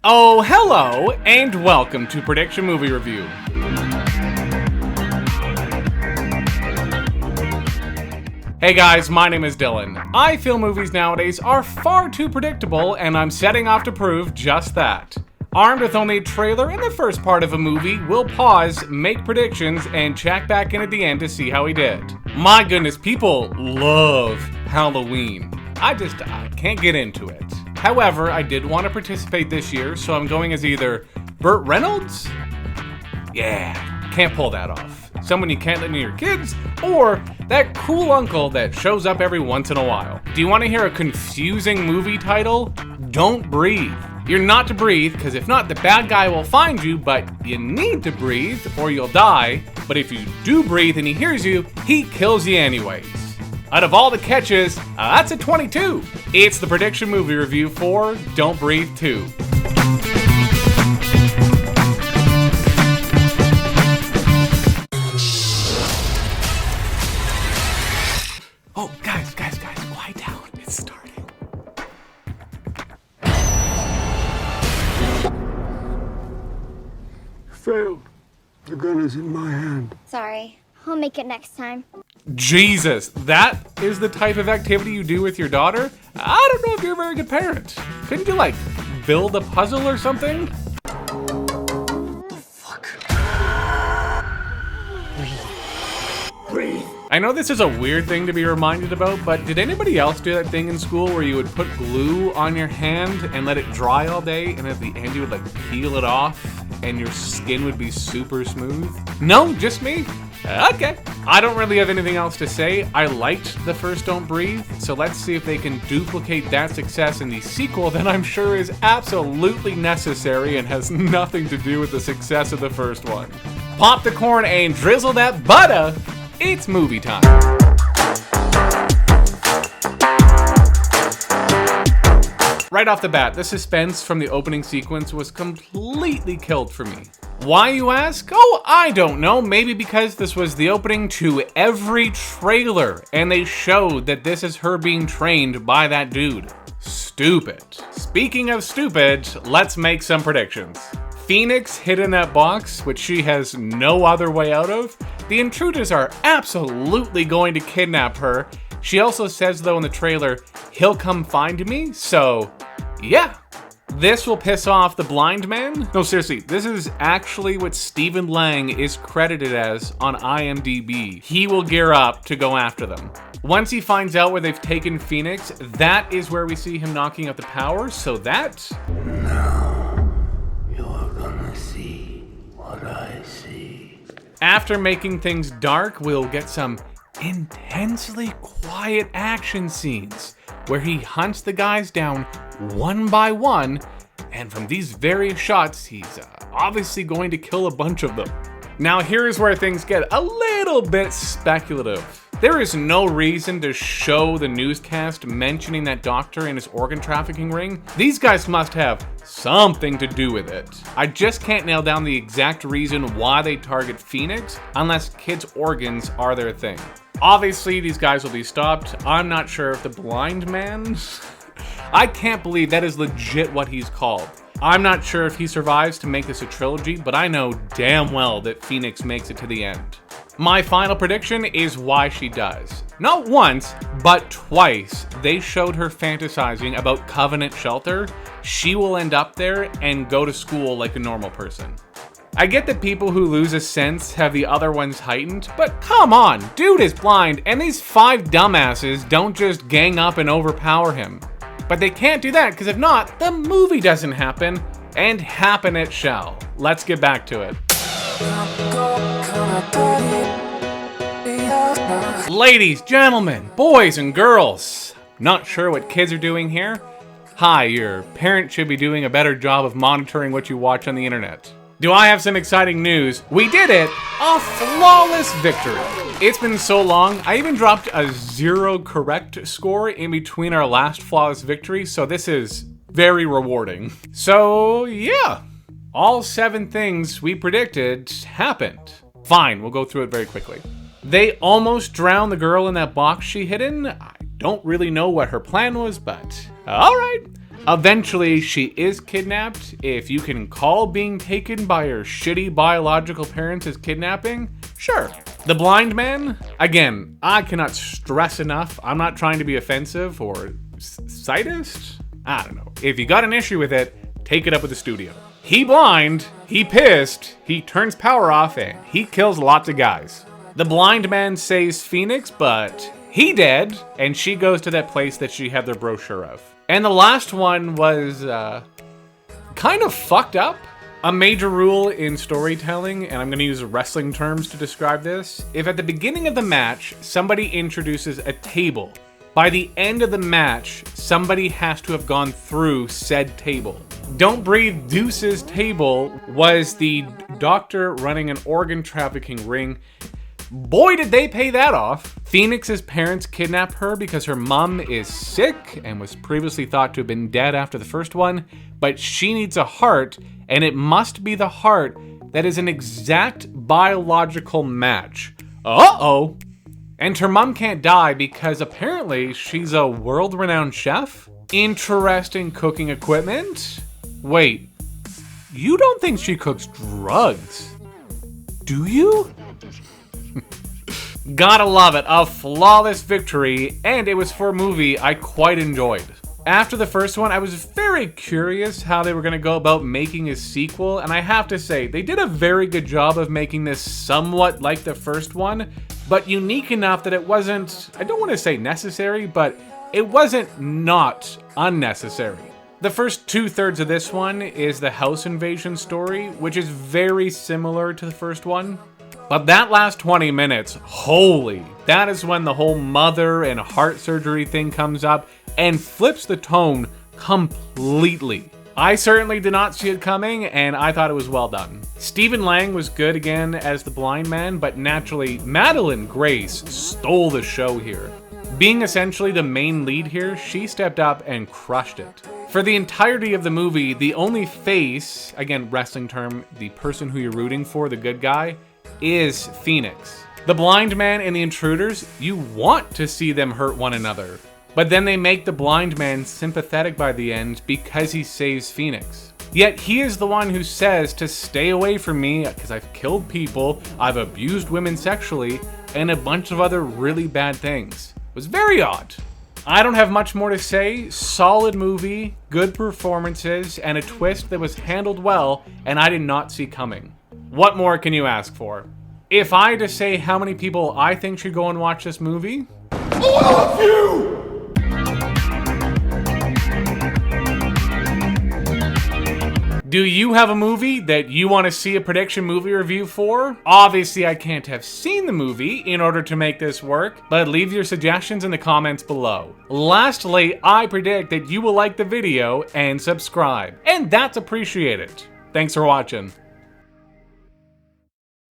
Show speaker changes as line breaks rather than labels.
Oh, hello, and welcome to Prediction Movie Review. Hey guys, my name is Dylan. I feel movies nowadays are far too predictable, and I'm setting off to prove just that. Armed with only a trailer in the first part of a movie, we'll pause, make predictions, and check back in at the end to see how he did. My goodness, people love Halloween. I can't get into it. However, I did want to participate this year, so I'm going as either Burt Reynolds? Yeah, can't pull that off. Someone you can't let near your kids, or that cool uncle that shows up every once in a while. Do you want to hear a confusing movie title? Don't Breathe. You're not to breathe, because if not, the bad guy will find you, but you need to breathe or you'll die. But if you do breathe and he hears you, he kills you anyways. Out of all the catches, that's a 22. It's the Prediction Movie Review for Don't Breathe 2. Oh, guys, quiet down. It's starting.
Failed. The gun is in my hand.
Sorry. I'll make it next time.
Jesus, that is the type of activity you do with your daughter? I don't know if you're a very good parent. Couldn't you, build a puzzle or something?
The fuck? Breathe.
I know this is a weird thing to be reminded about, but did anybody else do that thing in school where you would put glue on your hand and let it dry all day, and at the end you would peel it off and your skin would be super smooth? No, just me? Okay. I don't really have anything else to say. I liked the first Don't Breathe, so let's see if they can duplicate that success in the sequel that I'm sure is absolutely necessary and has nothing to do with the success of the first one. Pop the corn and drizzle that butter. It's movie time. Right off the bat, the suspense from the opening sequence was completely killed for me. Why, you ask? Oh, I don't know. Maybe because this was the opening to every trailer, and they showed that this is her being trained by that dude. Stupid. Speaking of stupid, let's make some predictions. Phoenix hid in that box, which she has no other way out of. The intruders are absolutely going to kidnap her. She also says, though, in the trailer, he'll come find me, so yeah. This will piss off the blind man? No, seriously, this is actually what Stephen Lang is credited as on IMDb. He will gear up to go after them. Once he finds out where they've taken Phoenix, that is where we see him knocking out the power, so that...
Now, you're gonna see what I see.
After making things dark, we'll get some intensely quiet action scenes where he hunts the guys down one by one, and from these various shots, he's obviously going to kill a bunch of them. Now here's where things get a little bit speculative. There is no reason to show the newscast mentioning that doctor and his organ trafficking ring. These guys must have something to do with it. I just can't nail down the exact reason why they target Phoenix unless kids' organs are their thing. Obviously, these guys will be stopped. I'm not sure if the blind man... I can't believe that is legit what he's called. I'm not sure if he survives to make this a trilogy, but I know damn well that Phoenix makes it to the end. My final prediction is why she does. Not once, but twice, they showed her fantasizing about Covenant Shelter. She will end up there and go to school like a normal person. I get that people who lose a sense have the other ones heightened, but come on, dude is blind, and these 5 dumbasses don't just gang up and overpower him. But they can't do that, because if not, the movie doesn't happen, and happen it shall. Let's get back to it. Ladies, gentlemen, boys and girls, not sure what kids are doing here? Hi, your parent should be doing a better job of monitoring what you watch on the internet. Do I have some exciting news? We did it! A flawless victory! It's been so long, I even dropped a 0 correct score in between our last flawless victory, so this is very rewarding. So, yeah. All 7 things we predicted happened. Fine, we'll go through it very quickly. They almost drowned the girl in that box she hid in. I don't really know what her plan was, but alright. Eventually, she is kidnapped. If you can call being taken by her shitty biological parents as kidnapping, sure. The blind man, again, I cannot stress enough, I'm not trying to be offensive or sexist? I don't know. If you got an issue with it, take it up with the studio. He blind, he pissed, he turns power off, and he kills lots of guys. The blind man saves Phoenix, but he dead, and she goes to that place that she had their brochure of. And the last one was kind of fucked up. A major rule in storytelling, and I'm going to use wrestling terms to describe this, if at the beginning of the match, somebody introduces a table, by the end of the match, somebody has to have gone through said table. Don't Breathe Deuce's table was the doctor running an organ trafficking ring. Boy, did they pay that off. Phoenix's parents kidnap her because her mom is sick and was previously thought to have been dead after the first one, but she needs a heart, and it must be the heart that is an exact biological match. Uh-oh. And her mom can't die because apparently she's a world-renowned chef? Interesting cooking equipment? Wait, you don't think she cooks drugs, do you? Gotta love it, a flawless victory, and it was for a movie I quite enjoyed. After the first one, I was very curious how they were gonna go about making a sequel, and I have to say, they did a very good job of making this somewhat like the first one, but unique enough that it wasn't, I don't want to say necessary, but it wasn't not unnecessary. The first 2/3 of this one is the house invasion story, which is very similar to the first one. But that last 20 minutes, holy, that is when the whole mother and heart surgery thing comes up and flips the tone completely. I certainly did not see it coming, and I thought it was well done. Stephen Lang was good again as the blind man, but naturally, Madelyn Grace stole the show here. Being essentially the main lead here, she stepped up and crushed it. For the entirety of the movie, the only face, again, wrestling term, the person who you're rooting for, the good guy, is Phoenix. The blind man and the intruders, you want to see them hurt one another. But then they make the blind man sympathetic by the end because he saves Phoenix. Yet he is the one who says to stay away from me because I've killed people, I've abused women sexually, and a bunch of other really bad things. It was very odd. I don't have much more to say. Solid movie, good performances, and a twist that was handled well and I did not see coming. What more can you ask for? If I had to say how many people I think should go and watch this movie,
All of you!
do you have a movie that you want to see a prediction movie review for? Obviously, I can't have seen the movie in order to make this work, but leave your suggestions in the comments below. Lastly, I predict that you will like the video and subscribe, and that's appreciated. Thanks for watching.